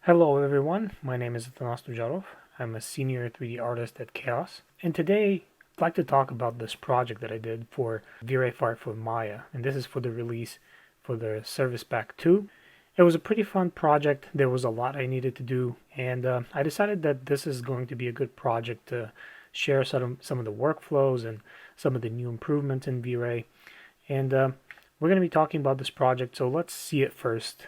Hello everyone, my name is Atanas Tudzharov. I'm a senior 3D artist at Chaos, and today I'd like to talk about this project that I did for V-Ray 5 for Maya, and this is for the release for the Service Pack 2. It was a pretty fun project. There was a lot I needed to do, and I decided that this is going to be a good project to share some of the workflows and some of the new improvements in V-Ray. And we're going to be talking about this project, so let's see it first.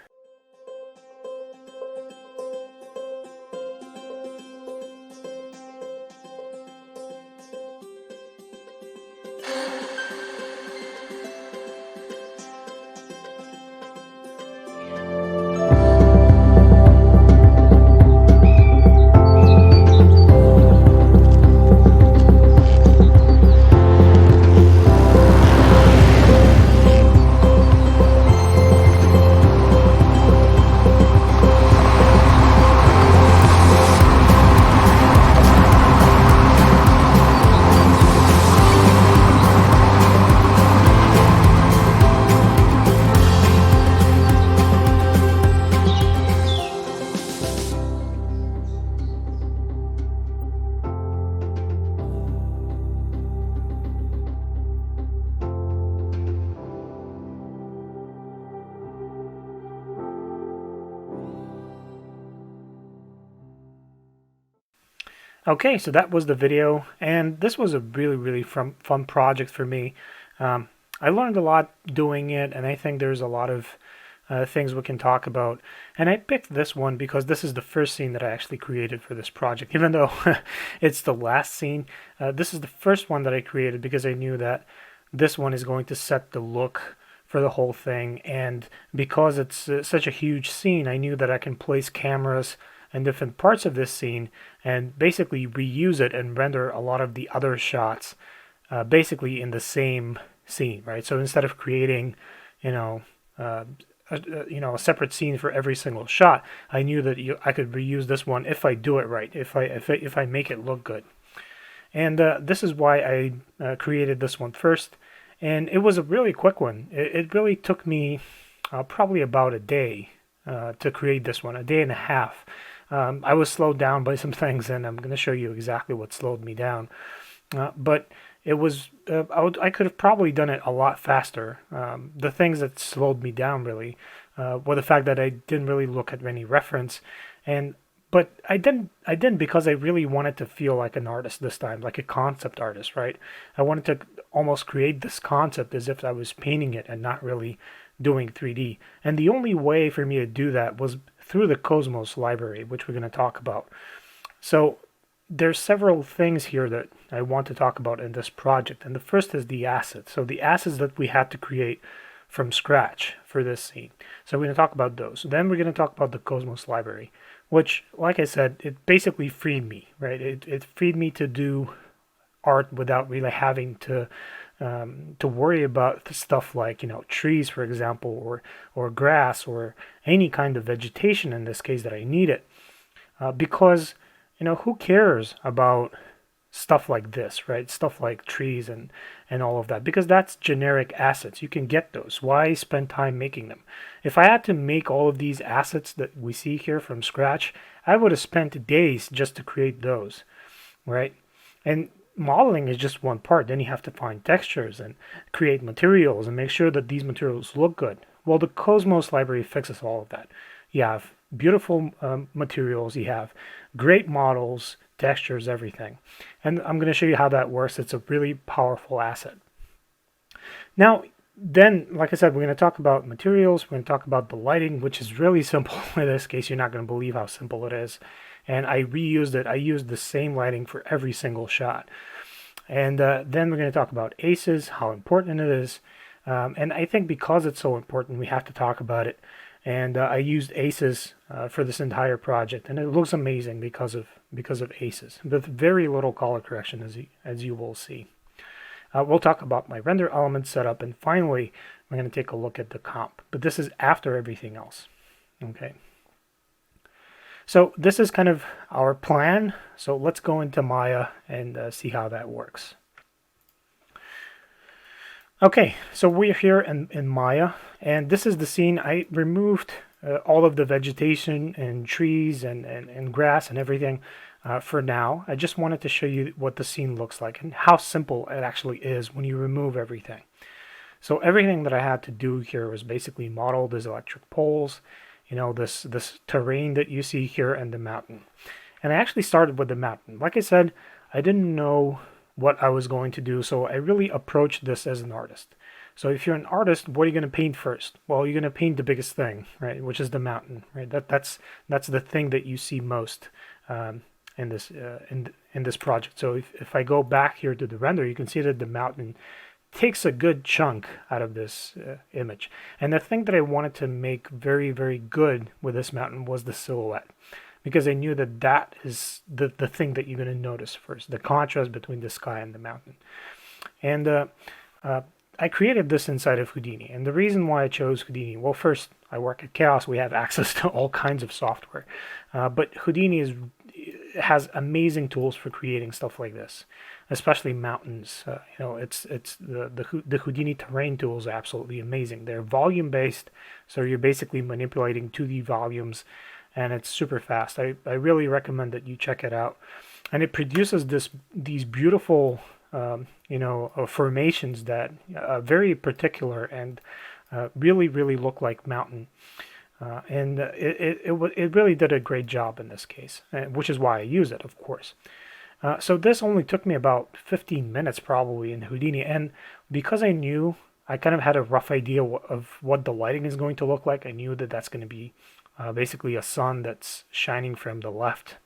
Okay, so that was the video, and this was a really fun project for me. I learned a lot doing it, and I think there's a lot of things we can talk about. And I picked this one because this is the first scene that I actually created for this project. Even though it's the last scene, this is the first one that I created because I knew that this one is going to set the look for the whole thing. And because it's such a huge scene, I knew that I can place cameras and different parts of this scene and basically reuse it and render a lot of the other shots basically in the same scene, right? So instead of creating, a separate scene for every single shot, I knew that I could reuse this one if I do it right, if I make it look good. And this is why I created this one first, and it was a really quick one. It really took me probably about a day to create this one, a day and a half. I was slowed down by some things, and I'm going to show you exactly what slowed me down. But it was, I could have probably done it a lot faster. The things that slowed me down really were the fact that I didn't really look at any reference, but I didn't because I really wanted to feel like an artist this time, like a concept artist, right? I wanted to almost create this concept as if I was painting it and not really doing 3D. And the only way for me to do that was through the Cosmos library, which we're going to talk about. So there's several things here that I want to talk about in this project. And the first is the assets. So the assets that we had to create from scratch for this scene. So we're going to talk about those. Then we're going to talk about the Cosmos library, which, like I said, it basically freed me, right? It freed me to do art without really having to worry about stuff like, trees, for example, or grass, or any kind of vegetation in this case that I needed. Because, who cares about stuff like this, right? Stuff like trees and all of that, because that's generic assets. You can get those. Why spend time making them? If I had to make all of these assets that we see here from scratch, I would have spent days just to create those, right? And modeling is just one part. Then you have to find textures and create materials and make sure that these materials look good. Well, the Cosmos library fixes all of that. You have beautiful materials, you have great models, textures, everything. And I'm going to show you how that works. It's a really powerful asset. Now, then, like I said, we're going to talk about materials. We're going to talk about the lighting, which is really simple. In this case, you're not going to believe how simple it is. And I reused it. I used the same lighting for every single shot. And then we're going to talk about ACEs, how important it is. And I think because it's so important, we have to talk about it. And I used ACEs for this entire project, and it looks amazing because of ACEs, with very little color correction, as you will see. We'll talk about my render element setup, and finally, we're going to take a look at the comp. But this is after everything else. Okay. So this is kind of our plan. So let's go into Maya and see how that works. Okay, so we're here in Maya, and this is the scene. I removed all of the vegetation and trees and grass and everything for now. I just wanted to show you what the scene looks like and how simple it actually is when you remove everything. So everything that I had to do here was basically model these electric poles, this terrain that you see here and the mountain. And I actually started with the mountain. Like I said, I didn't know what I was going to do, so I really approached this as an artist. So if you're an artist, what are you going to paint first? Well, you're going to paint the biggest thing, right, which is the mountain, right? That's the thing that you see most in this project. So if I go back here to the render, you can see that the mountain takes a good chunk out of this image. And the thing that I wanted to make very, very good with this mountain was the silhouette, because I knew that that is the thing that you're going to notice first, the contrast between the sky and the mountain. And I created this inside of Houdini. And the reason why I chose Houdini, well, first, I work at Chaos. We have access to all kinds of software. But Houdini has amazing tools for creating stuff like this, especially mountains. It's the Houdini terrain tools are absolutely amazing. They're volume-based, so you're basically manipulating 2D volumes, and it's super fast. I really recommend that you check it out. And it produces these beautiful formations that are very particular and really, really look like mountain. And it really did a great job in this case, which is why I use it, of course. So this only took me about 15 minutes probably in Houdini. And because I knew, I kind of had a rough idea of what the lighting is going to look like. I knew that that's going to be basically a sun that's shining from the left.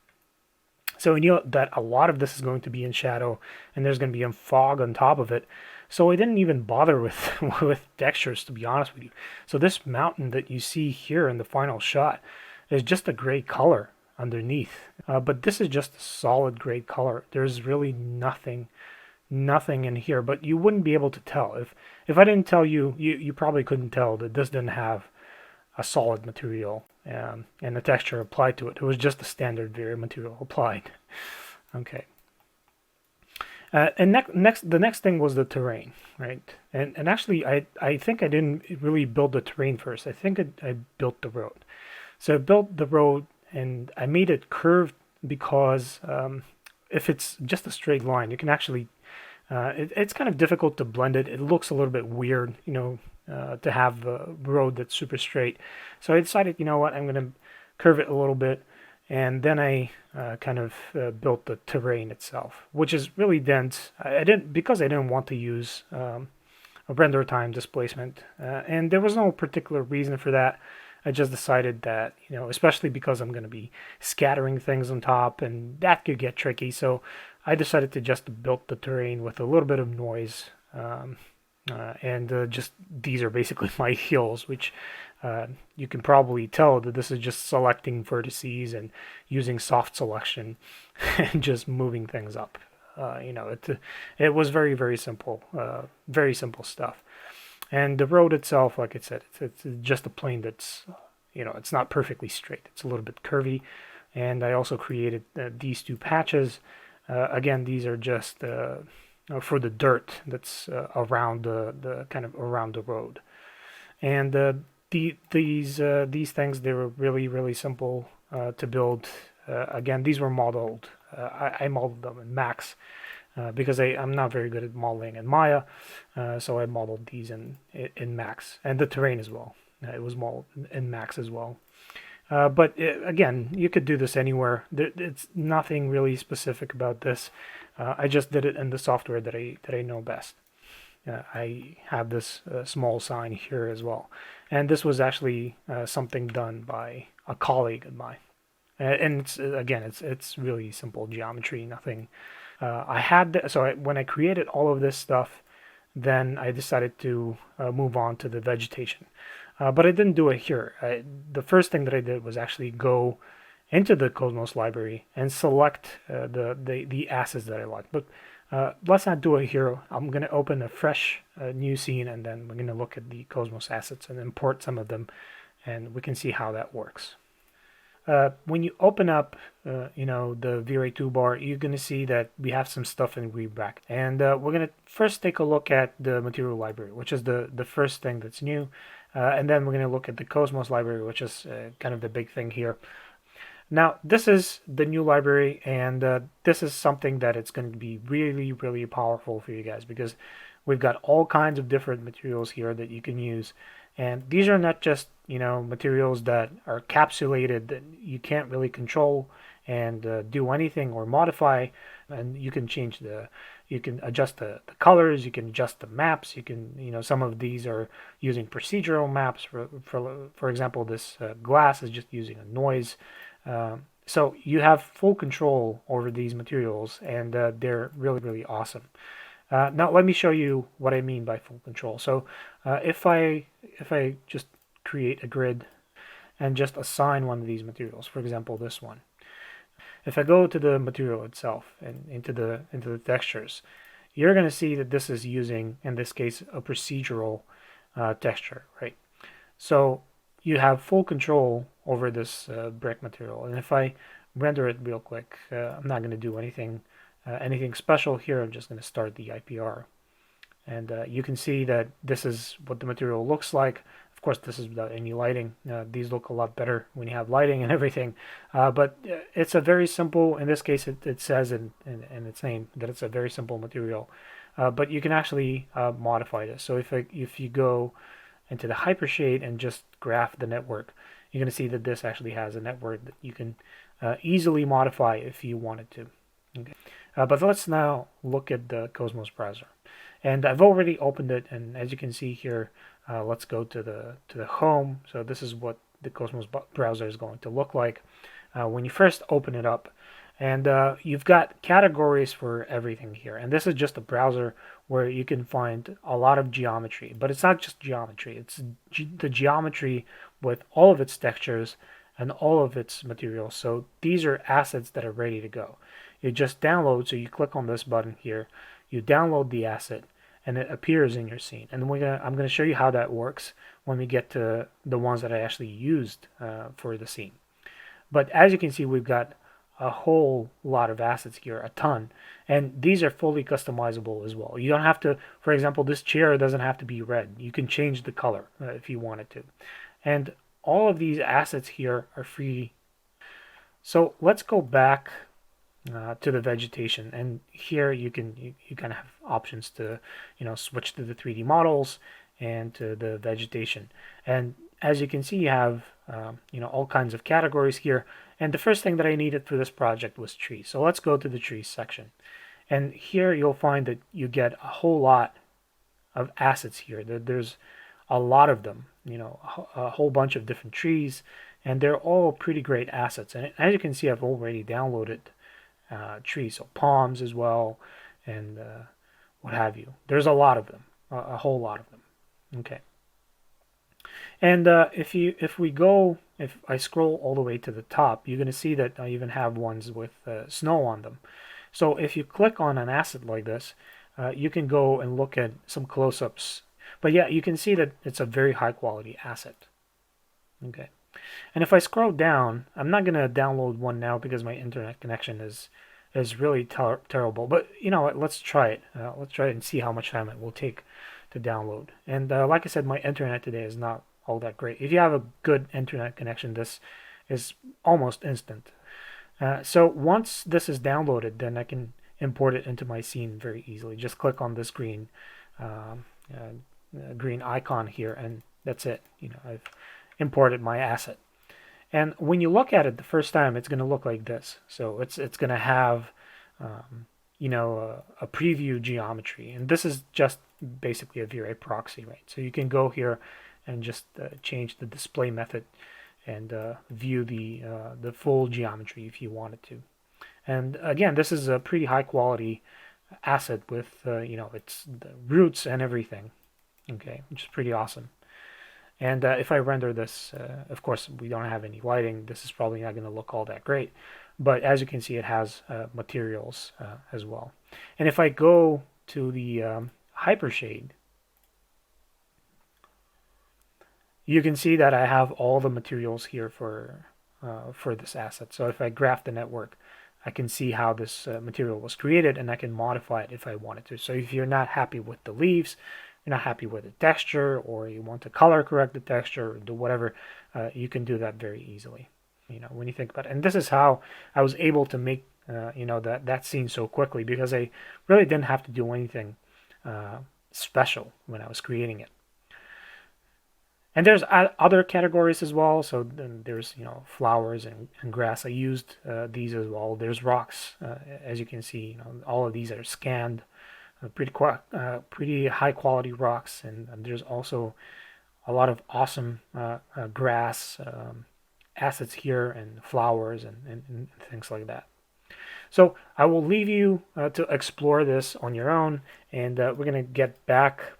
So I knew that a lot of this is going to be in shadow, and there's going to be a fog on top of it. So I didn't even bother with textures, to be honest with you. So this mountain that you see here in the final shot is just a gray color underneath. But this is just a solid gray color. There's really nothing in here, but you wouldn't be able to tell. If I didn't tell you, you probably couldn't tell that this didn't have a solid material and a texture applied to it. It was just a standard Vero material applied. Okay. And the next thing was the terrain, right? And actually, I think I didn't really build the terrain first. I think I built the road. So I built the road, and I made it curved because if it's just a straight line, you can actually, it's kind of difficult to blend it. It looks a little bit weird, to have a road that's super straight. So I decided, you know what, I'm going to curve it a little bit. And then I kind of built the terrain itself, which is really dense. Because I didn't want to use a render time displacement, and there was no particular reason for that. I just decided that, especially because I'm going to be scattering things on top, and that could get tricky. So I decided to just build the terrain with a little bit of noise. And just these are basically my hills, which you can probably tell that this is just selecting vertices and using soft selection and just moving things up. It was very, very simple stuff. And the road itself, like I said, it's just a plane that's, it's not perfectly straight. It's a little bit curvy. And I also created these two patches. Again, these are just for the dirt that's around the kind of around the road. And these things, they were really, really simple to build. Again, these were modeled. I modeled them in Max because I'm not very good at modeling in Maya, so I modeled these in Max, and the terrain as well. It was modeled in Max as well. But again, you could do this anywhere. It's nothing really specific about this. I just did it in the software that I know best. I have this small sign here as well, and this was actually something done by a colleague of mine. And it's really simple geometry, nothing. When I created all of this stuff, then I decided to move on to the vegetation. But I didn't do it here. The first thing that I did was actually go into the Cosmos library and select the assets that I like. But let's not do it here. I'm going to open a fresh new scene, and then we're going to look at the Cosmos assets and import some of them, and we can see how that works. When you open up, the V-Ray toolbar, you're going to see that we have some stuff in Rebrack. And we're going to first take a look at the material library, which is the first thing that's new. and then we're going to look at the Cosmos library, which is kind of the big thing here. Now, this is the new library, and this is something that it's going to be really, really powerful for you guys, because we've got all kinds of different materials here that you can use. And these are not just, materials that are capsulated that you can't really control and do anything or modify. And you can you can adjust the colors, you can adjust the maps, you can, some of these are using procedural maps. For example, this glass is just using a noise. So you have full control over these materials, and they're really, really awesome. Now let me show you what I mean by full control. So if I just create a grid and just assign one of these materials, for example this one, if I go to the material itself and into the textures, you're going to see that this is using, in this case, a procedural texture, right? So you have full control over this brick material. And if I render it real quick, I'm not going to do anything special here. I'm just going to start the IPR. And you can see that this is what the material looks like. Of course, this is without any lighting. These look a lot better when you have lighting and everything. But it's a very simple, in this case, it says in its name that it's a very simple material. But you can actually modify this. So if you go into the hypershade and just graph the network, you're going to see that this actually has a network that you can easily modify if you wanted to. Okay. But let's now look at the Cosmos browser. And I've already opened it, and as you can see here, let's go to the home. So this is what the Cosmos browser is going to look like when you first open it up. And you've got categories for everything here. And this is just a browser where you can find a lot of geometry. But it's not just geometry. It's the geometry with all of its textures and all of its materials. So these are assets that are ready to go. You just download. So you click on this button here. You download the asset, and it appears in your scene. And I'm going to show you how that works when we get to the ones that I actually used for the scene. But as you can see, we've got a whole lot of assets here, a ton. And these are fully customizable as well. You don't have to, for example, this chair doesn't have to be red. You can change the color if you wanted to. And all of these assets here are free. So let's go back to the vegetation, and here you kind of have options to switch to the 3D models and to the vegetation. And as you can see, you have all kinds of categories here. And the first thing that I needed for this project was trees. So let's go to the trees section, and here you'll find that you get a whole lot of assets here. There's a lot of them, a whole bunch of different trees, and they're all pretty great assets. And as you can see, I've already downloaded trees, so palms as well, and what have you. There's a lot of them, a whole lot of them. Okay. And if I scroll all the way to the top, you're going to see that I even have ones with snow on them. So if you click on an asset like this, you can go and look at some close-ups. But yeah, you can see that it's a very high quality asset. Okay. And if I scroll down, I'm not going to download one now because my internet connection is really terrible. But you know what? Let's try it. Let's try it and see how much time it will take to download. And like I said, my internet today is not all that great. If you have a good internet connection, this is almost instant. So once this is downloaded, then I can import it into my scene very easily. Just click on this green icon here, and that's it. I've imported my asset. And when you look at it the first time, it's going to look like this. So it's going to have a preview geometry, and this is just basically a V-Ray proxy, right? So you can go here and just change the display method and view the full geometry if you wanted to. And again, this is a pretty high quality asset with it's the roots and everything. Okay, which is pretty awesome. And if I render this, of course, we don't have any lighting. This is probably not going to look all that great. But as you can see, it has materials as well. And if I go to the hypershade, you can see that I have all the materials here for this asset. So if I graph the network, I can see how this material was created, and I can modify it if I wanted to. So if you're not happy with the leaves, you're not happy with the texture, or you want to color correct the texture, or do whatever, you can do that very easily. When you think about it. And this is how I was able to make that scene so quickly, because I really didn't have to do anything special when I was creating it. And there's other categories as well. So then there's flowers and grass. I used these as well. There's rocks, as you can see. All of these are scanned, pretty high quality rocks, and there's also a lot of awesome grass assets here, and flowers and things like that. So I will leave you to explore this on your own, and we're gonna get back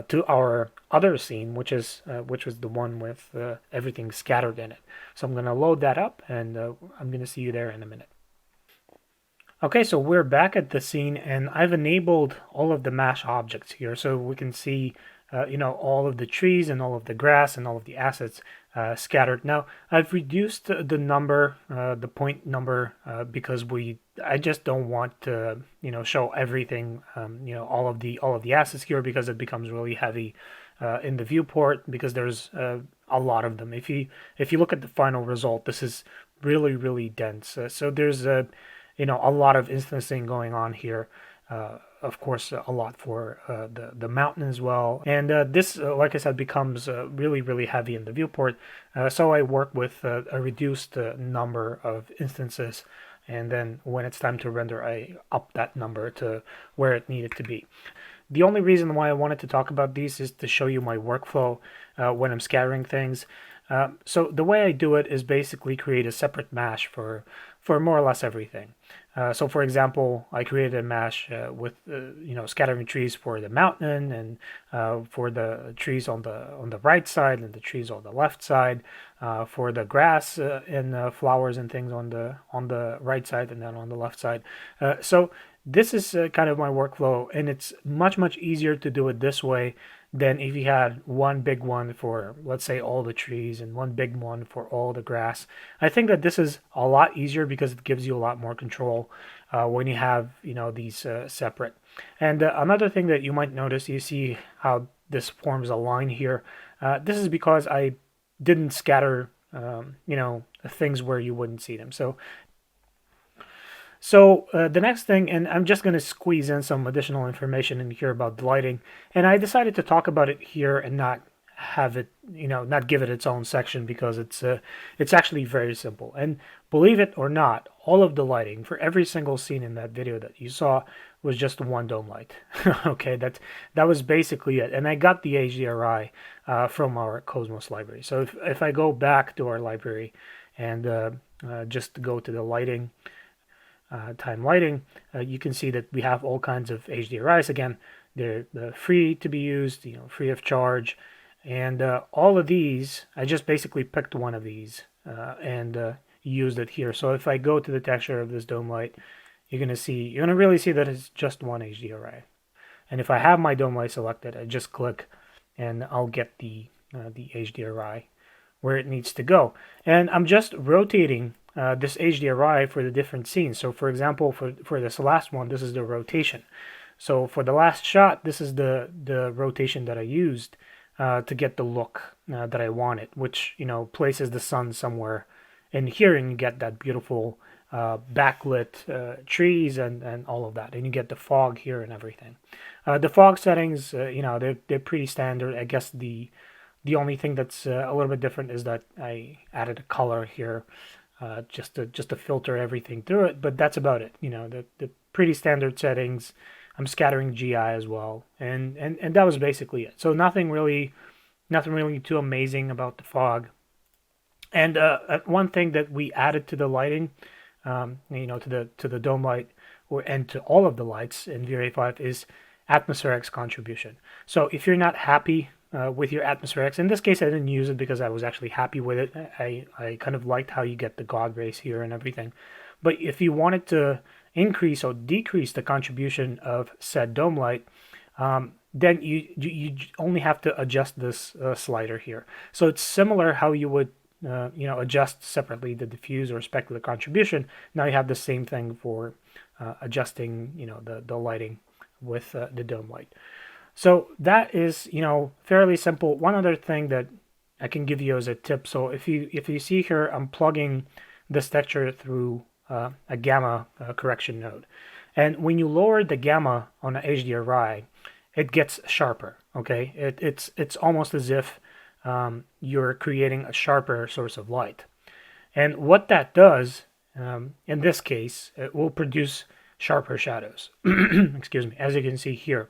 to our other scene, which was the one with everything scattered in it. So I'm going to load that up, and I'm going to see you there in a minute. Okay, so we're back at the scene, and I've enabled all of the mesh objects here, so we can see all of the trees and all of the grass and all of the assets scattered. Now I've reduced the number, the point number, because I just don't want to show everything, all of the assets here, because it becomes really heavy in the viewport, because there's a lot of them. If you look at the final result, this is really dense. So there's a lot of instancing going on here. Of course, a lot for the mountain as well. And this, like I said, becomes really heavy in the viewport. So I work with a reduced number of instances. And then when it's time to render, I up that number to where it needed to be. The only reason why I wanted to talk about these is to show you my workflow when I'm scattering things. So the way I do it is basically create a separate mesh for more or less everything. So for example, I created a mesh with scattering trees for the mountain, and for the trees on the right side and the trees on the left side, for the grass and flowers and things on the right side and then on the left side. So this is kind of my workflow, and it's much easier to do it this way than if you had one big one for, let's say, all the trees and one big one for all the grass. I think that this is a lot easier because it gives you a lot more control when you have these separate. And another thing that you might notice, you see how this forms a line here. This is because I didn't scatter things where you wouldn't see them. So the next thing, and I'm just going to squeeze in some additional information in here about the lighting, and I decided to talk about it here and not have it, not give it its own section, because it's actually very simple. And believe it or not, all of the lighting for every single scene in that video that you saw was just one dome light. Okay, that was basically it. And I got the HDRI from our Cosmos library. So if I go back to our library and just go to the lighting, time lighting, you can see that we have all kinds of HDRIs. Again, they're free to be used, free of charge. And all of these, I just basically picked one of these and used it here. So if I go to the texture of this dome light, you're going to really see that it's just one HDRI. And if I have my dome light selected, I just click and I'll get the HDRI where it needs to go. And I'm just rotating this HDRI for the different scenes. So for example, for this last one, this is the rotation. So for the last shot, this is the rotation that I used to get the look that I wanted, which places the sun somewhere in here, and you get that beautiful backlit trees and all of that, and you get the fog here and everything. The fog settings, they're pretty standard. I guess the only thing that's a little bit different is that I added a color here. Just to filter everything through it, but that's about it. The pretty standard settings. I'm scattering GI as well, and that was basically it. So nothing really too amazing about the fog. And one thing that we added to the lighting, to the dome light, and to all of the lights in V-Ray 5 is atmospherics contribution. So if you're not happy with your atmospherics, in this case I didn't use it because I was actually happy with it. I kind of liked how you get the God rays here and everything. But if you wanted to increase or decrease the contribution of said dome light, then you only have to adjust this slider here. So it's similar how you would adjust separately the diffuse or specular contribution. Now you have the same thing for adjusting the lighting with the dome light. So that is, fairly simple. One other thing that I can give you as a tip. So if you see here, I'm plugging this texture through a gamma correction node. And when you lower the gamma on an HDRI, it gets sharper, okay? It's almost as if you're creating a sharper source of light. And what that does, in this case, it will produce sharper shadows, excuse me, as you can see here.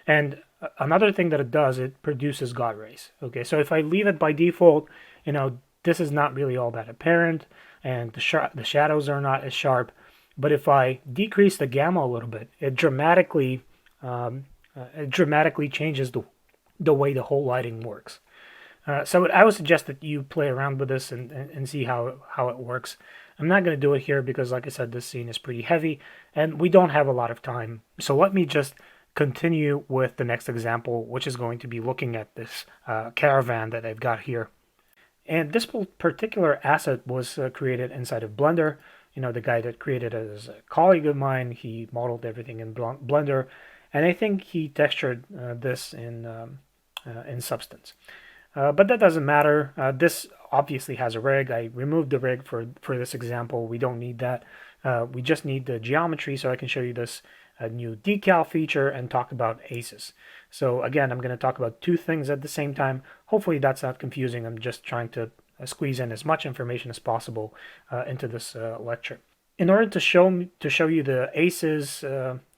And another thing that it does, it produces God rays. Okay, so if I leave it by default, this is not really all that apparent, and the shadows are not as sharp. But if I decrease the gamma a little bit, it dramatically changes the way the whole lighting works. So I would suggest that you play around with this and see how it works. I'm not going to do it here because, like I said, this scene is pretty heavy and we don't have a lot of time. So let me just continue with the next example, which is going to be looking at this caravan that I've got here. And this particular asset was created inside of Blender. The guy that created it is a colleague of mine. He modeled everything in Blender, and I think he textured this in Substance. But that doesn't matter. This obviously has a rig. I removed the rig for this example. We don't need that. We just need the geometry, so I can show you this new decal feature and talk about aces. So again, I'm going to talk about two things at the same time. Hopefully that's not confusing. I'm just trying to squeeze in as much information as possible into this lecture. In order to show you the aces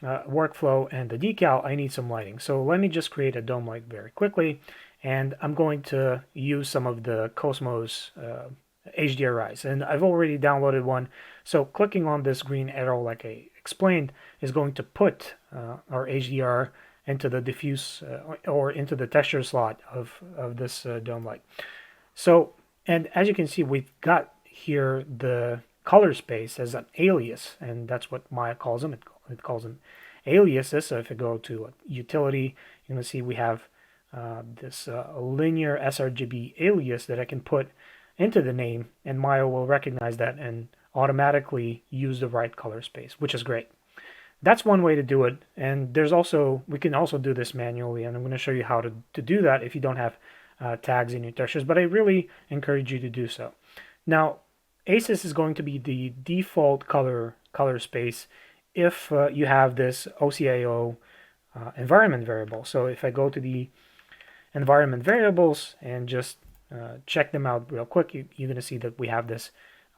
workflow and the decal, I need some lighting. So let me just create a dome light very quickly. And I'm going to use some of the Cosmos HDRIs. And I've already downloaded one. So clicking on this green arrow, like I explained, is going to put our HDR into the diffuse or into the texture slot of this dome light. So, and as you can see, we've got here the color space as an alias, and that's what Maya calls them. It calls them aliases. So if I go to utility, you're going to see we have this linear sRGB alias that I can put into the name, and Maya will recognize that and automatically use the right color space, which is great. That's one way to do it, and we can also do this manually, and I'm going to show you how to do that if you don't have tags in your textures, but I really encourage you to do so. Now, ACES is going to be the default color space if you have this OCIO environment variable. So if I go to the environment variables and just check them out real quick, you're going to see that we have this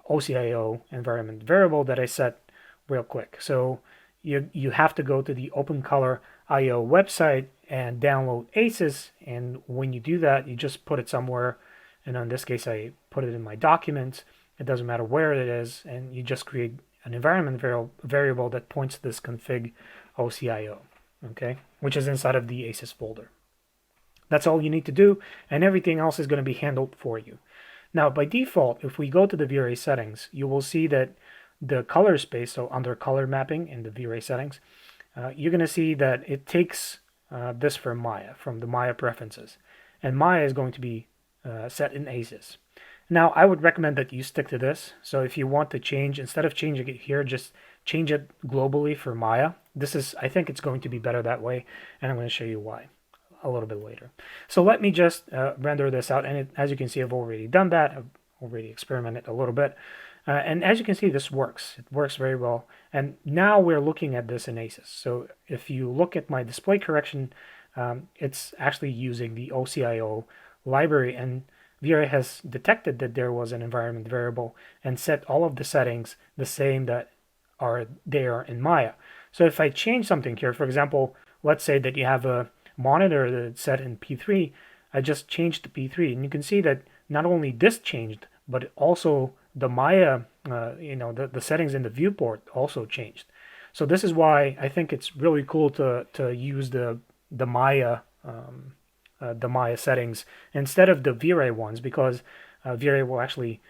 OCIO environment variable that I set real quick. So you have to go to the OpenColor.io website and download ACES, and when you do that, you just put it somewhere, and in this case I put it in my documents. It doesn't matter where it is, and you just create an environment variable that points to this config OCIO, okay, which is inside of the ACES folder. That's all you need to do, and everything else is going to be handled for you. Now, by default, if we go to the V-Ray settings, you will see that the color space, so under color mapping in the V-Ray settings, you're going to see that it takes this from Maya, from the Maya preferences. And Maya is going to be set in ACES. Now, I would recommend that you stick to this. So if you want to change, instead of changing it here, just change it globally for Maya. I think it's going to be better that way, and I'm going to show you why a little bit later. So let me just render this out, and as you can see, I've already done that. I've already experimented a little bit. And as you can see, this works. It works very well. And now we're looking at this in ACES. So if you look at my display correction, it's actually using the OCIO library, and V-Ray has detected that there was an environment variable and set all of the settings the same that are there in Maya. So if I change something here, for example, let's say that you have a monitor that's set in P3, I just changed to P3, and you can see that not only this changed, but also the Maya, the settings in the viewport also changed. So this is why I think it's really cool to use the Maya settings instead of the V-Ray ones, because V-Ray will actually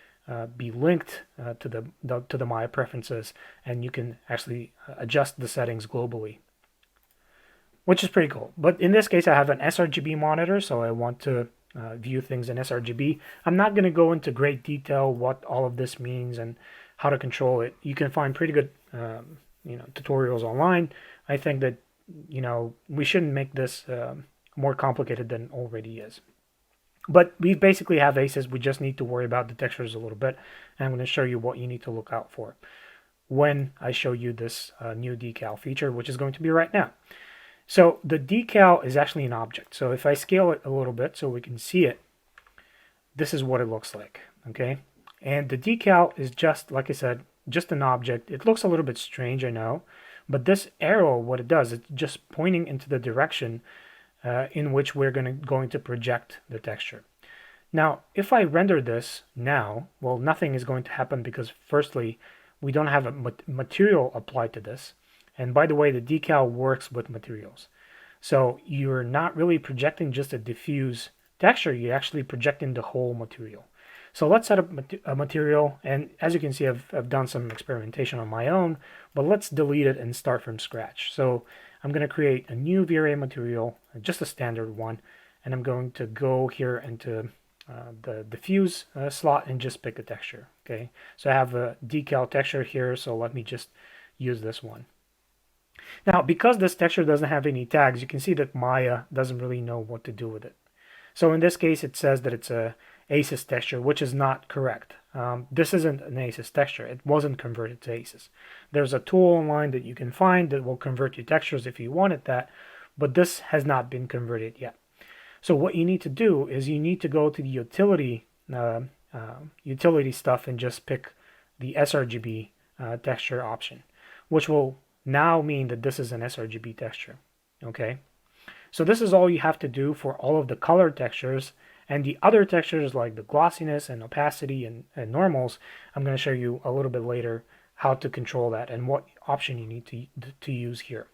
be linked to the Maya preferences, and you can actually adjust the settings globally, which is pretty cool. But in this case, I have an sRGB monitor, so I want to view things in sRGB. I'm not going to go into great detail what all of this means and how to control it. You can find pretty good tutorials online. I think that we shouldn't make this more complicated than it already is. But we basically have aces. We just need to worry about the textures a little bit. And I'm going to show you what you need to look out for when I show you this new decal feature, which is going to be right now. So the decal is actually an object. So if I scale it a little bit so we can see it, this is what it looks like, okay? And the decal is just, like I said, just an object. It looks a little bit strange, I know, but this arrow, what it does, it's just pointing into the direction in which we're going to project the texture. Now, if I render this now, well, nothing is going to happen because firstly, we don't have a material applied to this. And by the way, the decal works with materials. So you're not really projecting just a diffuse texture, you're actually projecting the whole material. So let's set up a material, and as you can see, I've done some experimentation on my own, but let's delete it and start from scratch. So I'm going to create a new V-Ray material, just a standard one, and I'm going to go here into the diffuse slot and just pick a texture. Okay, so I have a decal texture here, so let me just use this one. Now, because this texture doesn't have any tags, you can see that Maya doesn't really know what to do with it. So in this case, it says that it's a ACES texture, which is not correct. This isn't an ACES texture. It wasn't converted to ACES. There's a tool online that you can find that will convert your textures if you wanted that, but this has not been converted yet. So what you need to do is you need to go to the utility stuff and just pick the sRGB texture option, which will now mean that this is an sRGB texture. Okay, so this is all you have to do for all of the color textures, and the other textures like the glossiness and opacity and normals, I'm going to show you a little bit later how to control that and what option you need to use here.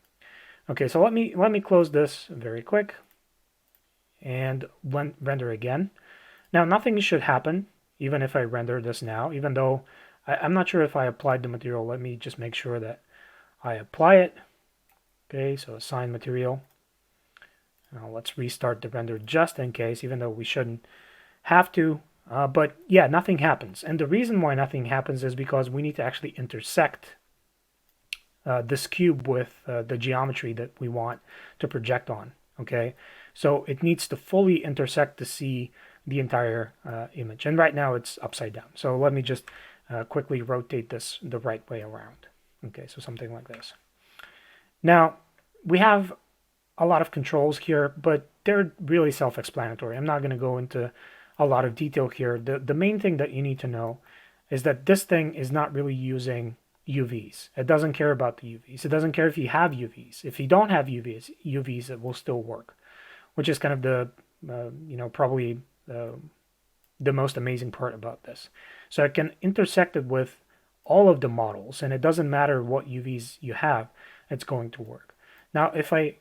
Okay, so let me close this very quick and render again. Now nothing should happen even if I render this now, even though I'm not sure if I applied the material. Let me just make sure that I apply it. Okay, so assign material. Now let's restart the render just in case, even though we shouldn't have to. But yeah, nothing happens. And the reason why nothing happens is because we need to actually intersect this cube with the geometry that we want to project on. Okay, so it needs to fully intersect to see the entire image. And right now it's upside down. So let me just quickly rotate this the right way around. Okay, so something like this. Now, we have a lot of controls here, but they're really self-explanatory. I'm not going to go into a lot of detail here. The main thing that you need to know is that this thing is not really using UVs. It doesn't care about the UVs. It doesn't care if you have UVs. If you don't have UVs, it will still work, which is kind of the, probably the most amazing part about this. So it can intersect it with all of the models, and it doesn't matter what UVs you have, it's going to work. Now, if I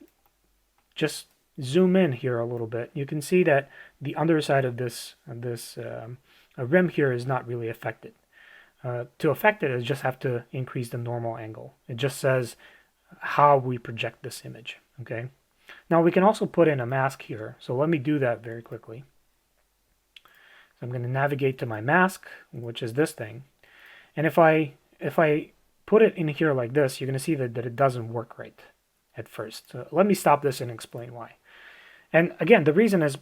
just zoom in here a little bit, you can see that the underside of this rim here is not really affected. To affect it, I just have to increase the normal angle. It just says how we project this image. Okay. Now we can also put in a mask here. So let me do that very quickly. So I'm going to navigate to my mask, which is this thing. And if I put it in here like this, you're going to see that it doesn't work right at first. So let me stop this and explain why. And again, the reason is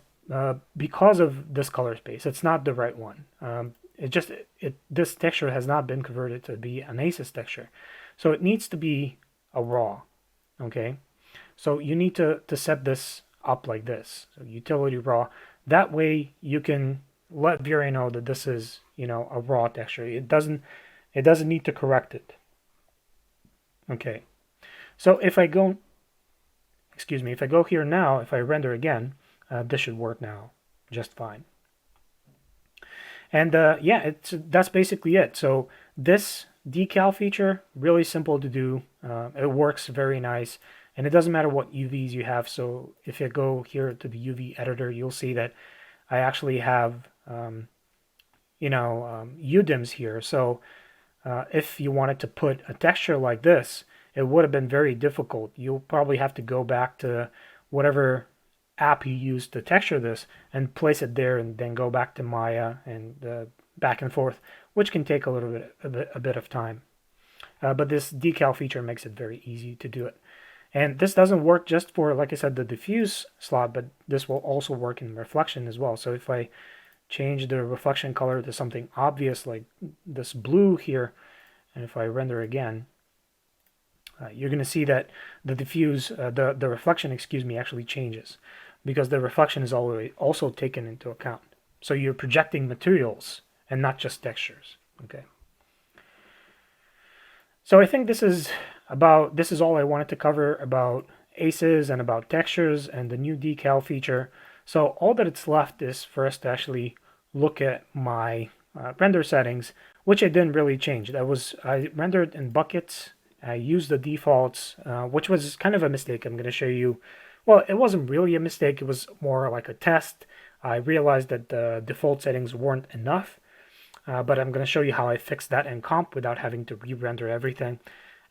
because of this color space. It's not the right one. This texture has not been converted to be an ACES texture. So it needs to be a raw. Okay. So you need to set this up like this. So utility raw. That way you can let V-Ray know that this is, a raw texture. It doesn't need to correct it. Okay. So if I go here now, if I render again, this should work now just fine. And that's basically it. So this decal feature, really simple to do. It works very nice. And it doesn't matter what UVs you have. So if you go here to the UV editor, you'll see that I actually have, UDIMs here. So if you wanted to put a texture like this, it would have been very difficult. You'll probably have to go back to whatever app you use to texture this and place it there, and then go back to Maya and back and forth, which can take a bit of time. But this decal feature makes it very easy to do it. And this doesn't work just for, like I said, the diffuse slot, but this will also work in reflection as well. So if I change the reflection color to something obvious like this blue here, and if I render again, you're going to see that the diffuse, the reflection, excuse me, actually changes because the reflection is already also taken into account. So you're projecting materials and not just textures. Okay. So I think this is all I wanted to cover about ACEs and about textures and the new decal feature. So all that it's left is for us to actually look at my render settings, which I didn't really change. I rendered in buckets. I used the defaults, which was kind of a mistake. I'm going to show you. Well, it wasn't really a mistake. It was more like a test. I realized that the default settings weren't enough, but I'm going to show you how I fixed that in comp without having to re-render everything.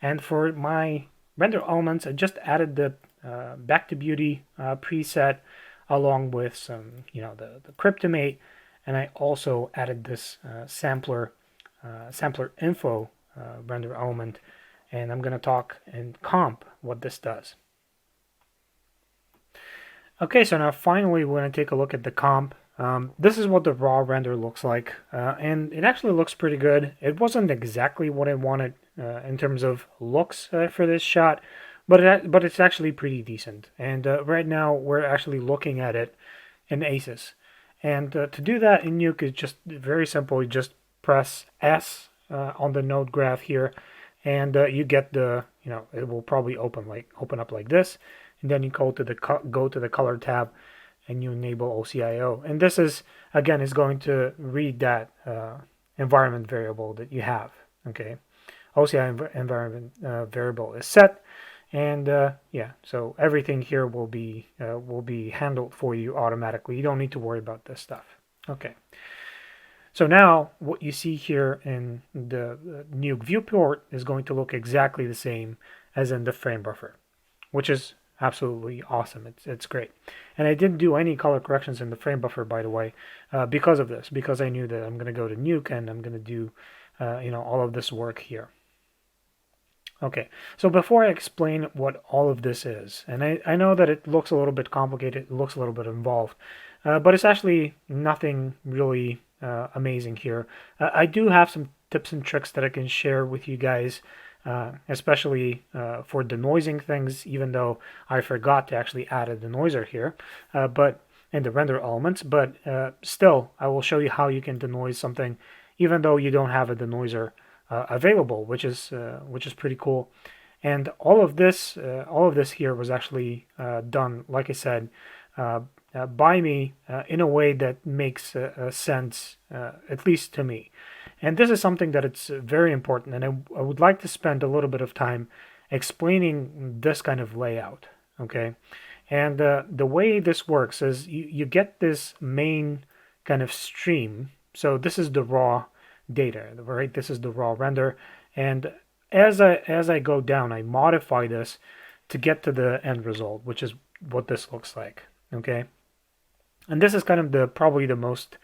And for my render elements, I just added the Back to Beauty preset along with some, the Kryptomate, and I also added this sampler info render element, and I'm going to talk in comp what this does. Okay, so now finally we're going to take a look at the comp. This is what the raw render looks like, and it actually looks pretty good. It wasn't exactly what I wanted in terms of looks for this shot, but it's actually pretty decent. And right now we're actually looking at it in ACES. And to do that in Nuke is just very simple. You just press S on the node graph here, and you get the, it will probably open up like this, and then you go to the color tab, and you enable OCIO. And this is going to read that environment variable that you have. Okay, OCI environment variable is set, and so everything here will be handled for you automatically. You don't need to worry about this stuff. Okay. So now what you see here in the Nuke viewport is going to look exactly the same as in the frame buffer, which is absolutely awesome. It's great. And I didn't do any color corrections in the frame buffer, by the way, because of this, because I knew that I'm going to go to Nuke and I'm going to do all of this work here. Okay, so before I explain what all of this is, and I know that it looks a little bit complicated, it looks a little bit involved, but it's actually nothing really amazing here. I do have some tips and tricks that I can share with you guys, especially for denoising things, even though I forgot to actually add a denoiser here, but in the render elements, but still, I will show you how you can denoise something even though you don't have a denoiser available, which is pretty cool. And all of this here was actually done, like I said, by me in a way that makes sense, at least to me. And this is something that it's very important, and I would like to spend a little bit of time explaining this kind of layout. Okay, and the way this works is you get this main kind of stream. So this is the raw data, right? This is the raw render, and as I go down, I modify this to get to the end result, which is what this looks like. Okay, and this is kind of probably the most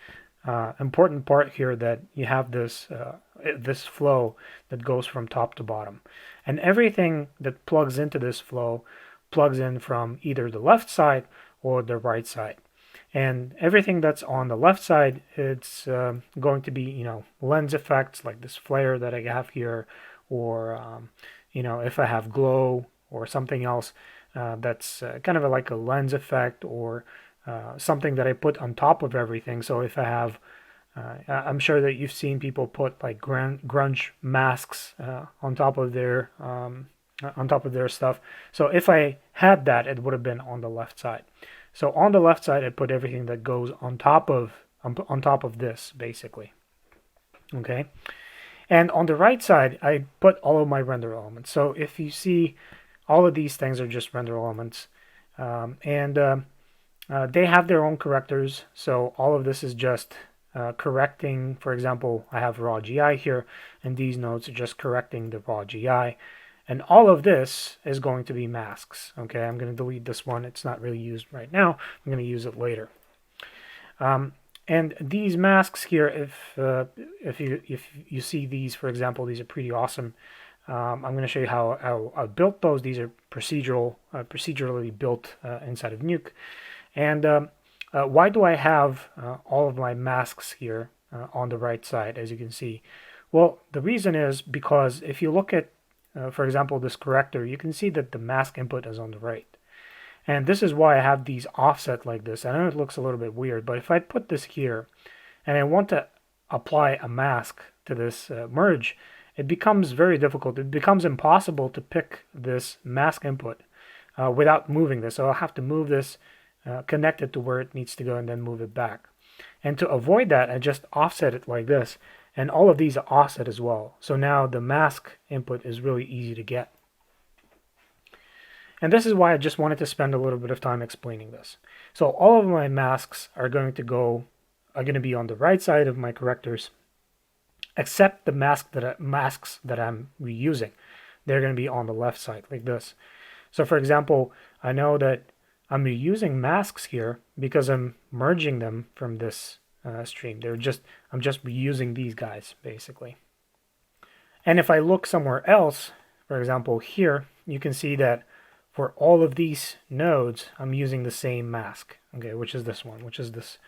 important part here, that you have this this flow that goes from top to bottom, and everything that plugs into this flow plugs in from either the left side or the right side. And everything that's on the left side, it's going to be, lens effects like this flare that I have here, or, if I have glow or something else that's kind of like a lens effect, or something that I put on top of everything. So if I have, I'm sure that you've seen people put like grunge masks on top of their stuff. So if I had that, it would have been on the left side. So on the left side, I put everything that goes on top of this, basically. Okay, and on the right side, I put all of my render elements. So if you see, all of these things are just render elements, and they have their own correctors. So all of this is just correcting. For example, I have raw GI here, and these nodes are just correcting the raw GI. And all of this is going to be masks. Okay, I'm going to delete this one. It's not really used right now. I'm going to use it later. And these masks here, if you see these, for example, these are pretty awesome. I'm going to show you how I built those. These are procedurally built inside of Nuke. And why do I have all of my masks here on the right side, as you can see? Well, the reason is because if you look at, for example, this corrector, you can see that the mask input is on the right. And this is why I have these offset like this. I know it looks a little bit weird, but if I put this here and I want to apply a mask to this merge, it becomes very difficult. It becomes impossible to pick this mask input without moving this. So I'll have to move this, connect it to where it needs to go, and then move it back. And to avoid that, I just offset it like this. And all of these are offset as well. So now the mask input is really easy to get. And this is why I just wanted to spend a little bit of time explaining this. So all of my masks are going to be on the right side of my correctors, except the masks that I'm reusing. They're going to be on the left side like this. So for example, I know that I'm reusing masks here because I'm merging them from this stream. I'm just reusing these guys basically. And if I look somewhere else, for example here, you can see that for all of these nodes, I'm using the same mask, okay, which is this one, which is this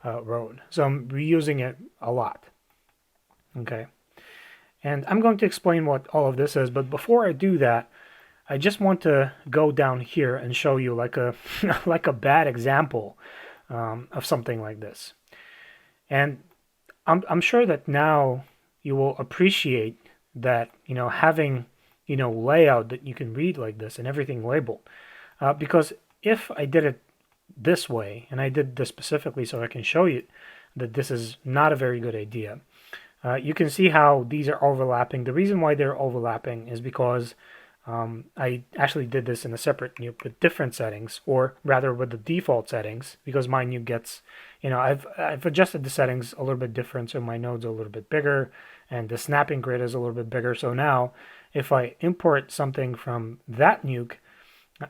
road. So I'm reusing it a lot, okay. And I'm going to explain what all of this is, but before I do that, I just want to go down here and show you like a like a bad example of something like this. And I'm sure that now you will appreciate that, having layout that you can read like this and everything labeled. Because if I did it this way, and I did this specifically so I can show you that this is not a very good idea, you can see how these are overlapping. The reason why they're overlapping is because I actually did this in a separate nuke with different settings, or rather with the default settings, because my nuke gets, I've adjusted the settings a little bit different, so my nodes are a little bit bigger, and the snapping grid is a little bit bigger. So now, if I import something from that nuke,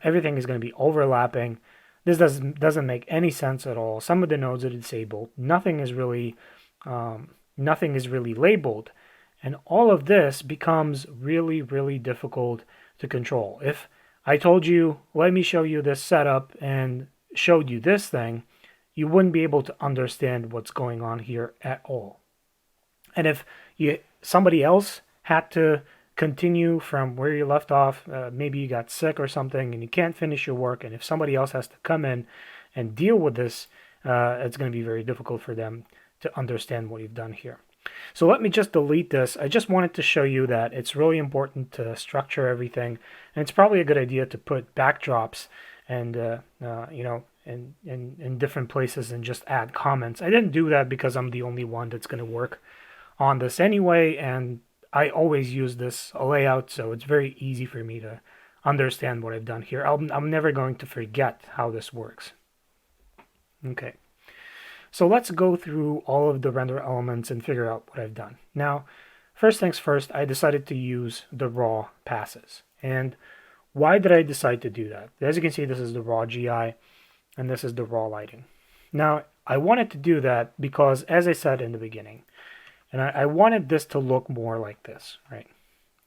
everything is going to be overlapping. This doesn't make any sense at all. Some of the nodes are disabled. Nothing is really labeled, and all of this becomes really, really difficult to control. If I told you, let me show you this setup, and showed you this thing, you wouldn't be able to understand what's going on here at all. And if somebody else had to continue from where you left off, maybe you got sick or something and you can't finish your work, and if somebody else has to come in and deal with this, it's going to be very difficult for them to understand what you've done here. So let me just delete this. I just wanted to show you that it's really important to structure everything, and it's probably a good idea to put backdrops and in different places and just add comments. I didn't do that because I'm the only one that's going to work on this anyway, and I always use this layout, so it's very easy for me to understand what I've done here. I'm never going to forget how this works. Okay. So let's go through all of the render elements and figure out what I've done. Now, first things first, I decided to use the raw passes. And why did I decide to do that? As you can see, this is the raw GI, and this is the raw lighting. Now, I wanted to do that because, as I said in the beginning, and I wanted this to look more like this, right?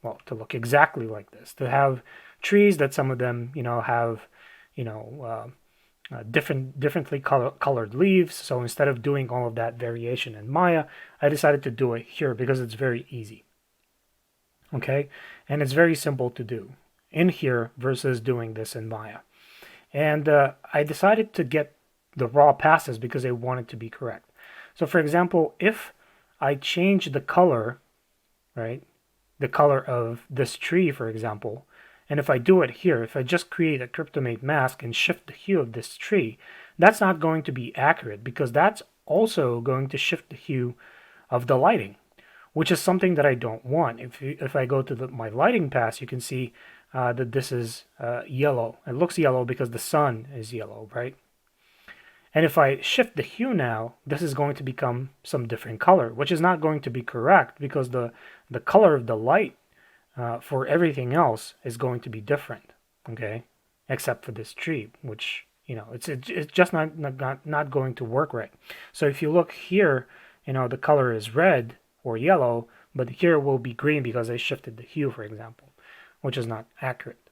Well, to look exactly like this, to have trees that some of them, have, differently colored leaves. So instead of doing all of that variation in Maya, I decided to do it here because it's very easy. Okay, and it's very simple to do in here versus doing this in Maya. And I decided to get the raw passes because I wanted to be correct. So for example, if I change the color, right, the color of this tree, for example, and if I do it here, if I just create a Kryptomate mask and shift the hue of this tree, that's not going to be accurate because that's also going to shift the hue of the lighting, which is something that I don't want. If I go to my lighting pass, you can see that this is yellow. It looks yellow because the sun is yellow, right? And if I shift the hue now, this is going to become some different color, which is not going to be correct because the color of the light for everything else is going to be different, okay, except for this tree, which it's just not going to work right. So if you look here, the color is red or yellow, but here it will be green because I shifted the hue, for example, which is not accurate.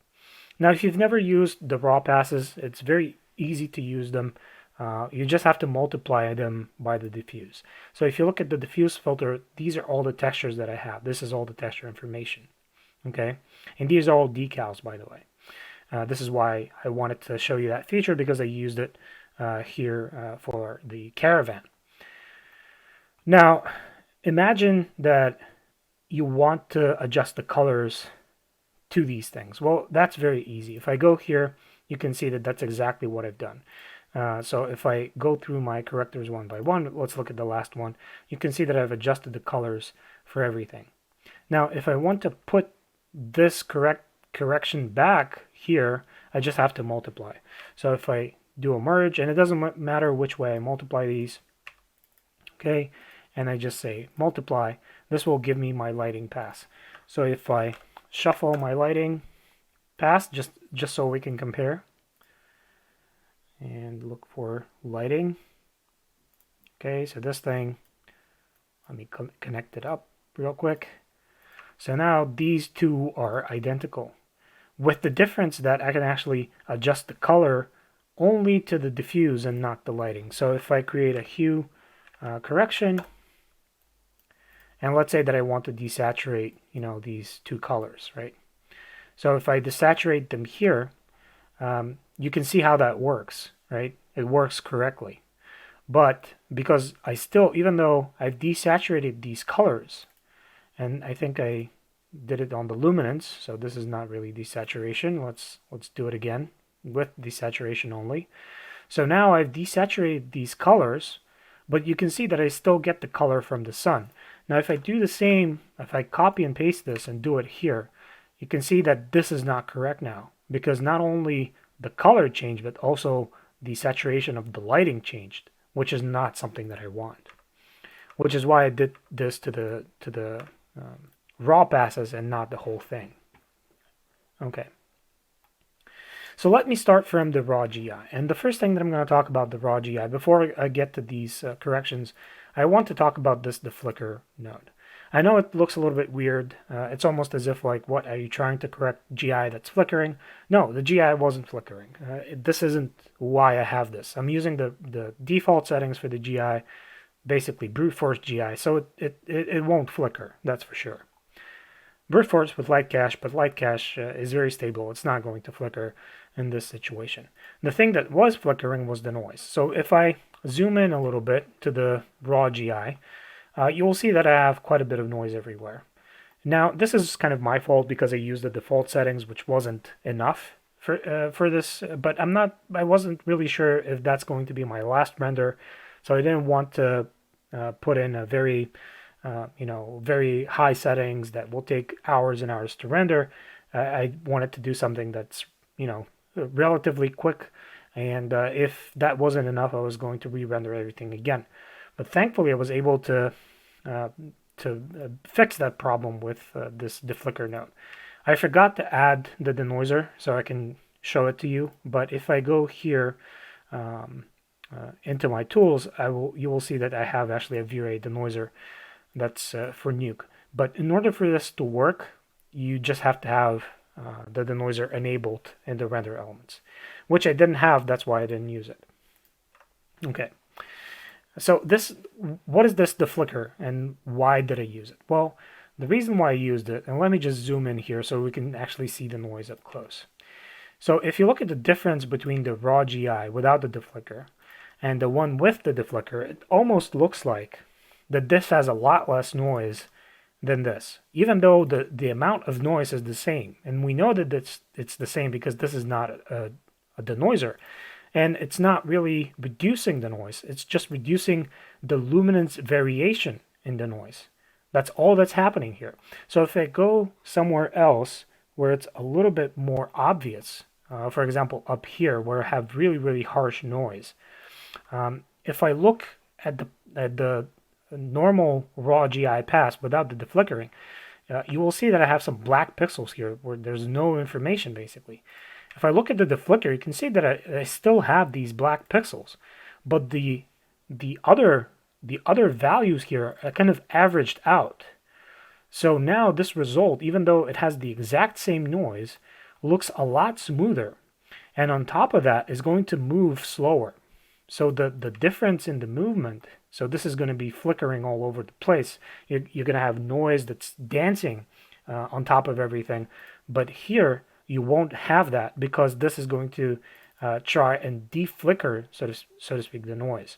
Now, if you've never used the raw passes, it's very easy to use them. You just have to multiply them by the diffuse. So if you look at the diffuse filter, these are all the textures that I have. This is all the texture information. Okay, and these are all decals, by the way. This is why I wanted to show you that feature, because I used it here for the Caravan. Now, imagine that you want to adjust the colors to these things. Well, that's very easy. If I go here, you can see that that's exactly what I've done. So if I go through my correctors one by one, let's look at the last one. You can see that I've adjusted the colors for everything. Now, if I want to put this correction back here, I just have to multiply. So if I do a merge, and it doesn't matter which way I multiply these, okay, and I just say multiply, this will give me my lighting pass. So if I shuffle my lighting pass, just so we can compare, and look for lighting. Okay, so this thing, let me connect it up real quick. So now these two are identical, with the difference that I can actually adjust the color only to the diffuse and not the lighting. So if I create a hue correction, and let's say that I want to desaturate, these two colors, right? So if I desaturate them here, you can see how that works, right? It works correctly. But because I still, even though I've desaturated these colors, and I think I did it on the luminance, so this is not really desaturation. Let's do it again with desaturation only. So now I've desaturated these colors, but you can see that I still get the color from the sun. Now if I do the same, if I copy and paste this and do it here, you can see that this is not correct now, because not only the color changed, but also the saturation of the lighting changed, which is not something that I want. Which is why I did this to the raw passes and not the whole thing. Okay. So let me start from the raw GI. And the first thing that I'm going to talk about the raw GI, before I get to these corrections, I want to talk about the flicker node. I know it looks a little bit weird. It's almost as if, like, what, are you trying to correct GI that's flickering? No, the GI wasn't flickering. This isn't why I have this. I'm using the default settings for the GI, basically brute force GI, so it won't flicker, that's for sure. Brute force with light cache, but light cache is very stable. It's not going to flicker in this situation. The thing that was flickering was the noise. So if I zoom in a little bit to the raw GI, you will see that I have quite a bit of noise everywhere. Now, this is kind of my fault because I used the default settings, which wasn't enough for this, but I wasn't really sure if that's going to be my last render, so I didn't want to put in a very very high settings that will take hours and hours to render. I wanted to do something that's, relatively quick. And if that wasn't enough, I was going to re-render everything again. But thankfully, I was able to fix that problem with this deflicker node. I forgot to add the denoiser, so I can show it to you. But if I go here into my tools, you will see that I have actually a V-Ray denoiser. That's for Nuke. But in order for this to work, you just have to have the denoiser enabled in the render elements, which I didn't have. That's why I didn't use it. Okay. So what is this deflicker, and why did I use it? Well, the reason why I used it, and let me just zoom in here so we can actually see the noise up close. So if you look at the difference between the raw GI without the deflicker and the one with the deflicker, it almost looks like that this has a lot less noise than this, even though the amount of noise is the same. And we know that it's the same because this is not a denoiser. And it's not really reducing the noise. It's just reducing the luminance variation in the noise. That's all that's happening here. So if I go somewhere else where it's a little bit more obvious, for example, up here where I have really, really harsh noise, if I look at the normal raw GI pass without the deflickering, you will see that I have some black pixels here where there's no information basically. If I look at the deflicker, you can see that I still have these black pixels, but the other values here are kind of averaged out. So now this result, even though it has the exact same noise, looks a lot smoother. And on top of that is going to move slower. So the difference in the movement, so this is going to be flickering all over the place. You're going to have noise that's dancing on top of everything. But here, you won't have that because this is going to try and deflicker, so to speak, the noise.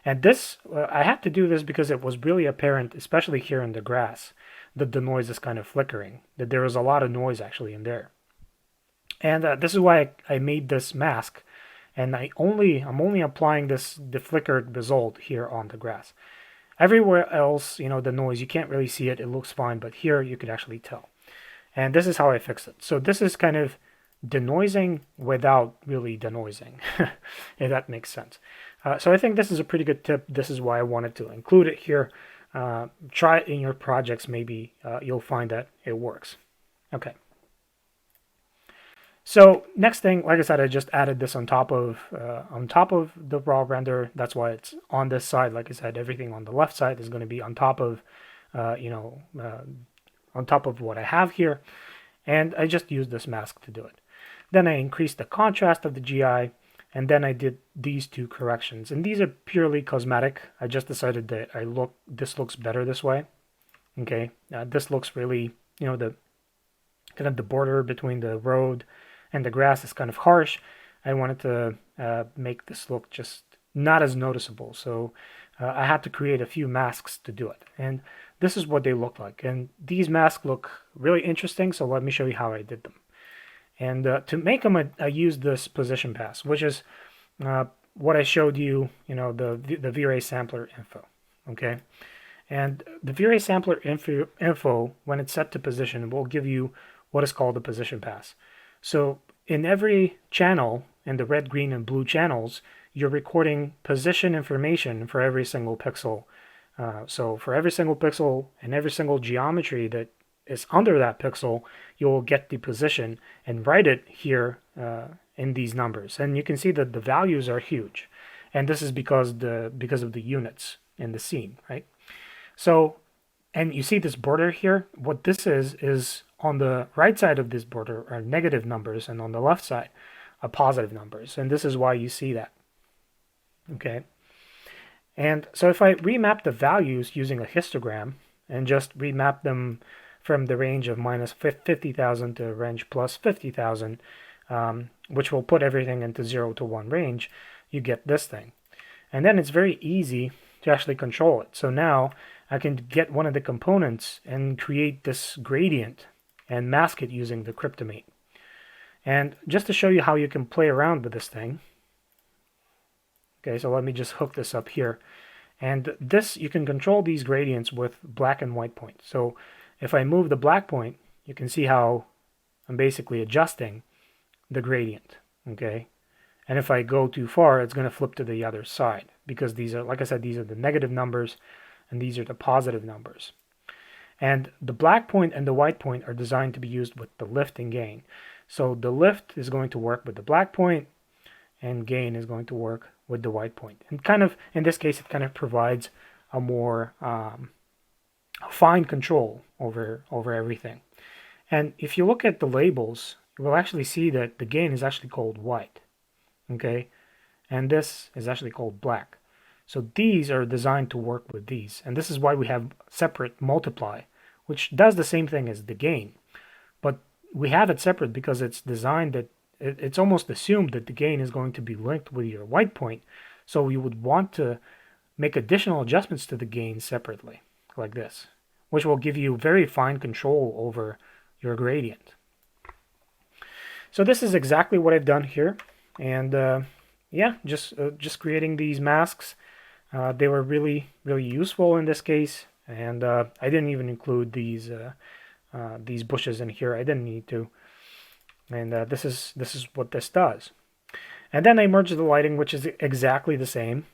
And this, I had to do this because it was really apparent, especially here in the grass, that the noise is kind of flickering, that there is a lot of noise actually in there. And this is why I made this mask, and I'm only applying the flickered result here on the grass. Everywhere else, the noise, you can't really see it, it looks fine, but here you could actually tell. And this is how I fixed it. So this is kind of denoising without really denoising, if that makes sense. So I think this is a pretty good tip. This is why I wanted to include it here. Try it in your projects, maybe you'll find that it works. Okay. So next thing, like I said, I just added this on top of the raw render. That's why it's on this side. Like I said, everything on the left side is going to be on top of, on top of what I have here. And I just used this mask to do it. Then I increased the contrast of the GI, and then I did these two corrections. And these are purely cosmetic. I just decided that this looks better this way. Okay, this looks really, the kind of the border between the road and the grass is kind of harsh. I wanted to make this look just not as noticeable. So I had to create a few masks to do it. And this is what they look like. And these masks look really interesting. So let me show you how I did them. And to make them, I used this position pass, which is what I showed you, the V-Ray sampler info. Okay. And the V-Ray sampler info, when it's set to position, will give you what is called a position pass. So in every channel, in the red, green, and blue channels, you're recording position information for every single pixel. So for every single pixel and every single geometry that is under that pixel, you'll get the position and write it here in these numbers. And you can see that the values are huge. And this is because of the units in the scene, right? So, and you see this border here? What this is on the right side of this border are negative numbers, and on the left side are positive numbers. And this is why you see that. Okay. And so if I remap the values using a histogram and just remap them from the range of minus 50,000 to range plus 50,000, which will put everything into 0 to 1 range, you get this thing. And then it's very easy to actually control it. So now I can get one of the components and create this gradient and mask it using the Kryptomate. And just to show you how you can play around with this thing, okay, so let me just hook this up here. And this, you can control these gradients with black and white point. So if I move the black point, you can see how I'm basically adjusting the gradient, okay? And if I go too far, it's going to flip to the other side because these are, like I said, these are the negative numbers and these are the positive numbers. And the black point and the white point are designed to be used with the lift and gain. So the lift is going to work with the black point and gain is going to work with the white point. And kind of, in this case, it kind of provides a more fine control over everything. And if you look at the labels, you will actually see that the gain is actually called white, okay? And this is actually called black. So these are designed to work with these. And this is why we have separate multiply, which does the same thing as the gain. But we have it separate because it's designed that it's almost assumed that the gain is going to be linked with your white point. So we would want to make additional adjustments to the gain separately, like this, which will give you very fine control over your gradient. So this is exactly what I've done here. And yeah, just creating these masks. They were really, really useful in this case. And I didn't even include these bushes in here. I didn't need to. And this is what this does. And then I merged the lighting, which is exactly the same.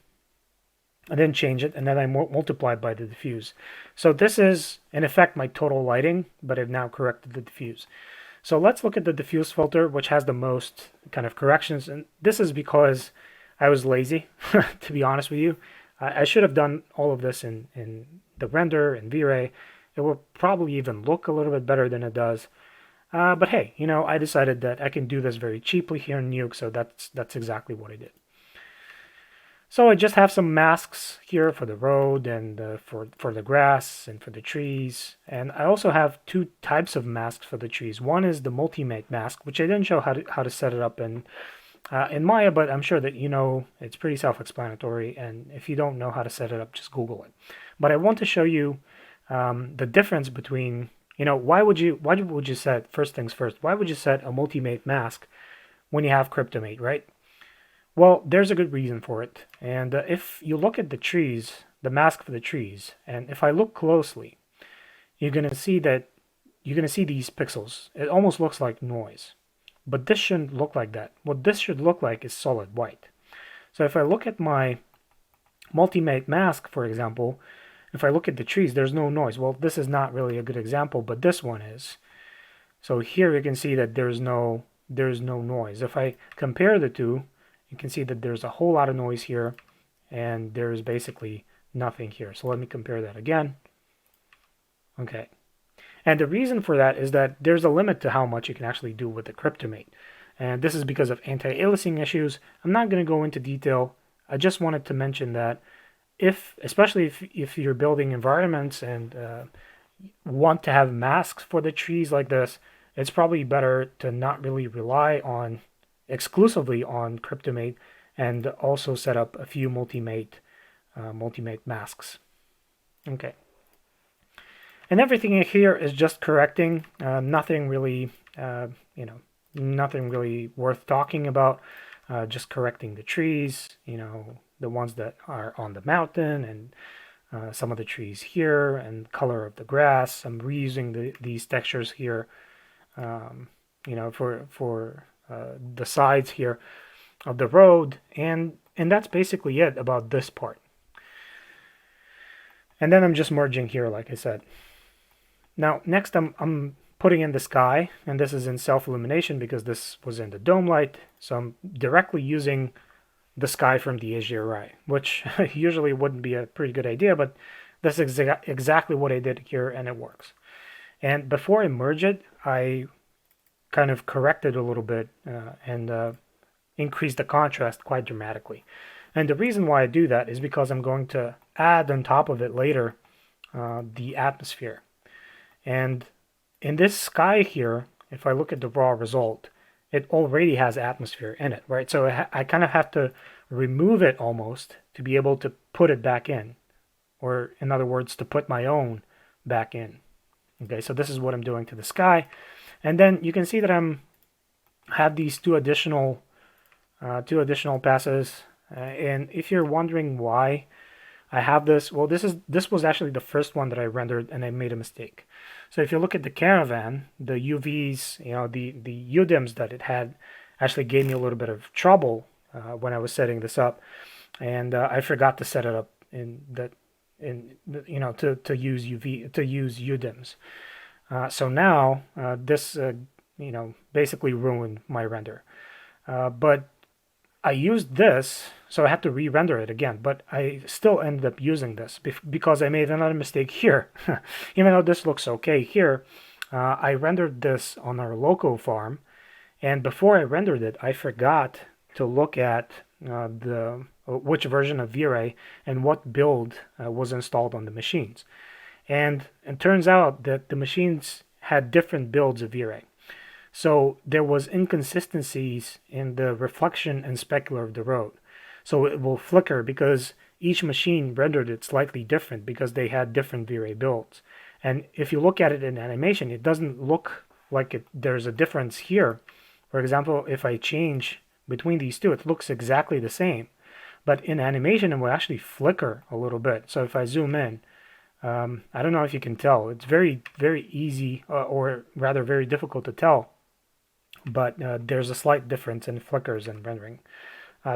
I didn't change it, and then I multiplied by the diffuse. So this is, in effect, my total lighting, but I've now corrected the diffuse. So let's look at the diffuse filter, which has the most kind of corrections. And this is because I was lazy, to be honest with you. I should have done all of this in the render and V-Ray, it will probably even look a little bit better than it does. But hey, I decided that I can do this very cheaply here in Nuke, so that's exactly what I did. So I just have some masks here for the road and for the grass and for the trees. And I also have two types of masks for the trees. One is the Multimate mask, which I didn't show how to set it up in Maya, but I'm sure that it's pretty self-explanatory. And if you don't know how to set it up, just Google it. But I want to show you the difference between, why would you set, first things first, why would you set a Multimate mask when you have Kryptomate, right? Well, there's a good reason for it. And if you look at the trees, the mask for the trees, and if I look closely, you're going to see these pixels. It almost looks like noise. But this shouldn't look like that. What this should look like is solid white. So if I look at my Multimate mask, for example, if I look at the trees, there's no noise. Well, this is not really a good example, but this one is. So here you can see that there's no noise. If I compare the two, you can see that there's a whole lot of noise here, and there's basically nothing here. So let me compare that again. Okay. And the reason for that is that there's a limit to how much you can actually do with the Kryptomate. And this is because of anti-aliasing issues. I'm not going to go into detail. I just wanted to mention that especially if you're building environments and want to have masks for the trees like this, it's probably better to not really rely exclusively on Kryptomate, and also set up a few Multimate masks. Okay. And everything here is just correcting, nothing really, nothing really worth talking about. Just correcting the trees, the ones that are on the mountain, and some of the trees here, and color of the grass. I'm reusing these textures here, for the sides here of the road, and that's basically it about this part. And then I'm just merging here, like I said. Now next I'm putting in the sky, and this is in self-illumination because this was in the dome light, so I'm directly using the sky from the HDRI, which usually wouldn't be a pretty good idea, but that's exactly what I did here, and it works. And before I merge it, I kind of corrected a little bit and increased the contrast quite dramatically. And the reason why I do that is because I'm going to add on top of it later the atmosphere. And in this sky here, if I look at the raw result, it already has atmosphere in it, right? So I kind of have to remove it almost to be able to put it back in, or in other words, to put my own back in. Okay, so this is what I'm doing to the sky. And then you can see that have these two additional passes. And if you're wondering why I have this, well, this was actually the first one that I rendered, and I made a mistake. So if you look at the Caravan, the UVs, the UDIMs that it had actually gave me a little bit of trouble when I was setting this up, and I forgot to set it up to use UDIMs. So now this basically ruined my render. But I used this, so I had to re-render it again, but I still ended up using this because I made another mistake here. Even though this looks okay here, I rendered this on our local farm, and before I rendered it, I forgot to look at which version of V-Ray and what build was installed on the machines. And it turns out that the machines had different builds of V-Ray. So there was inconsistencies in the reflection and specular of the road. So it will flicker because each machine rendered it slightly different because they had different V-Ray builds. And if you look at it in animation, it doesn't look like there's a difference here. For example, if I change between these two, it looks exactly the same. But in animation, it will actually flicker a little bit. So if I zoom in, I don't know if you can tell. It's very, very easy, or rather very difficult to tell. But there's a slight difference in flickers and rendering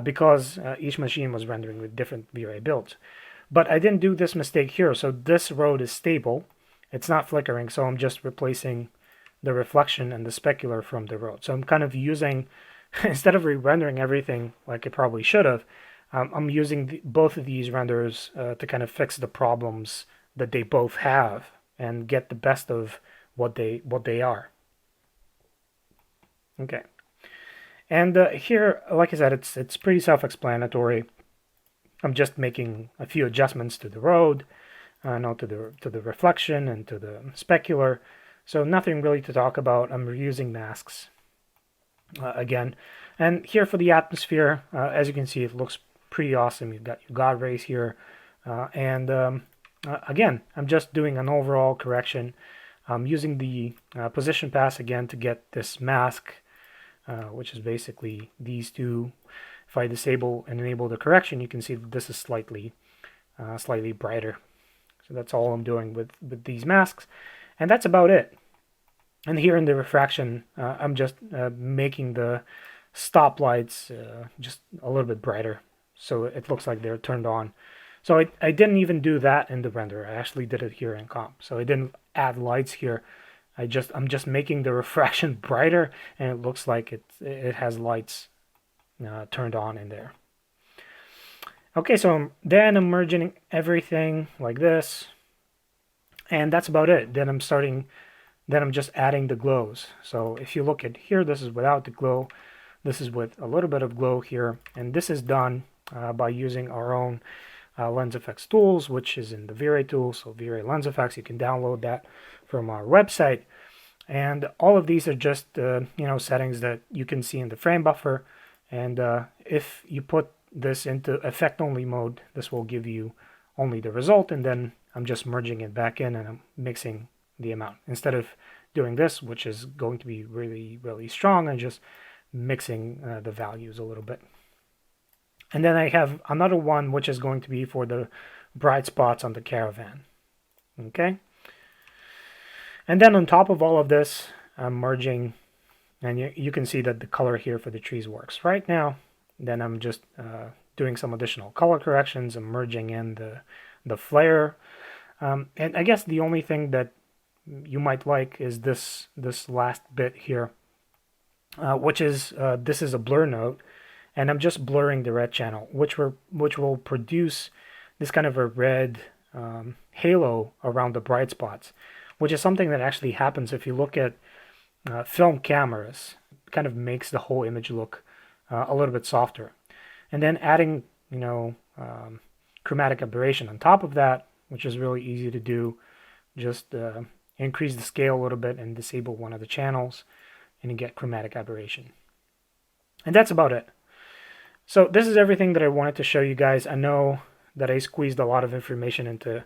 because each machine was rendering with different V-Ray builds. But I didn't do this mistake here. So this road is stable. It's not flickering. So I'm just replacing the reflection and the specular from the road. So I'm kind of using, instead of re-rendering everything like I probably should have, I'm using both of these renders to kind of fix the problems that they both have and get the best of what they are. Okay. And here, like I said, it's pretty self-explanatory. I'm just making a few adjustments to the road, to the reflection and to the specular. So nothing really to talk about. I'm reusing masks again. And here for the atmosphere, as you can see, it looks pretty awesome. You've got your God rays here. Again, I'm just doing an overall correction. I'm using the position pass again to get this mask, which is basically these two. If I disable and enable the correction, you can see that this is slightly brighter. So that's all I'm doing with these masks. And that's about it. And here in the refraction, I'm just making the stoplights just a little bit brighter, so it looks like they're turned on. So I didn't even do that in the render. I actually did it here in comp. So I didn't add lights here. I'm just making the refraction brighter, and it looks like it has lights turned on in there. Okay, so then I'm merging everything like this, and that's about it. Then I'm just adding the glows. So if you look at here, this is without the glow. This is with a little bit of glow here, and this is done by using our own lens effects tools, which is in the V-Ray tool. So V-Ray lens effects, you can download that from our website. And all of these are just settings that you can see in the frame buffer. And if you put this into effect only mode, this will give you only the result, and then I'm just merging it back in and I'm mixing the amount. Instead of doing this, which is going to be really, really strong, I'm just mixing the values a little bit. And then I have another one which is going to be for the bright spots on the Caravan. Okay. And then on top of all of this, I'm merging, and you can see that the color here for the trees works right now. Then I'm just doing some additional color corrections. I'm merging in the flare. And I guess the only thing that you might like is this last bit here, which is this is a blur node, and I'm just blurring the red channel, which will produce this kind of a red halo around the bright spots, which is something that actually happens if you look at film cameras. It kind of makes the whole image look a little bit softer. And then adding chromatic aberration on top of that, which is really easy to do. Just increase the scale a little bit and disable one of the channels, and you get chromatic aberration. And that's about it. So this is everything that I wanted to show you guys. I know that I squeezed a lot of information into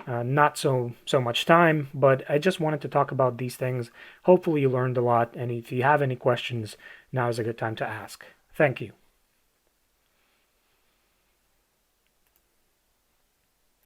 not so much time, but I just wanted to talk about these things. Hopefully you learned a lot, and if you have any questions, now is a good time to ask. Thank you.